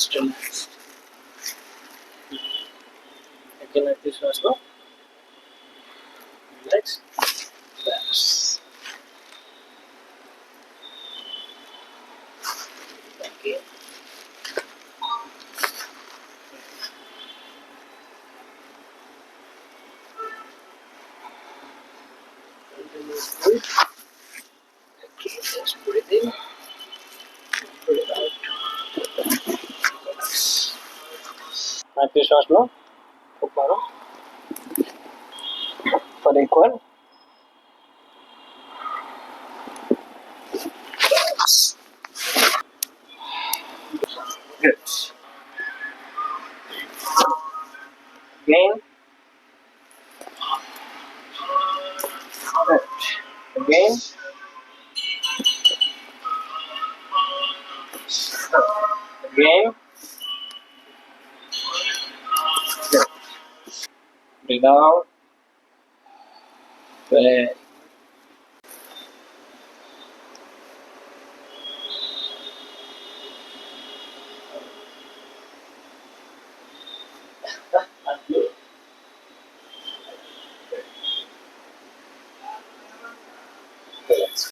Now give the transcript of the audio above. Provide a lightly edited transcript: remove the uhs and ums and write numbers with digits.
Still. Again, like this was no. Relax. Relax. Okay. Good. Okay, just put it in. Put it out. Relax. Like this was no. Kuparo. For equal. Good. Again. Good. Again. Again. Good. Breathe out. Good.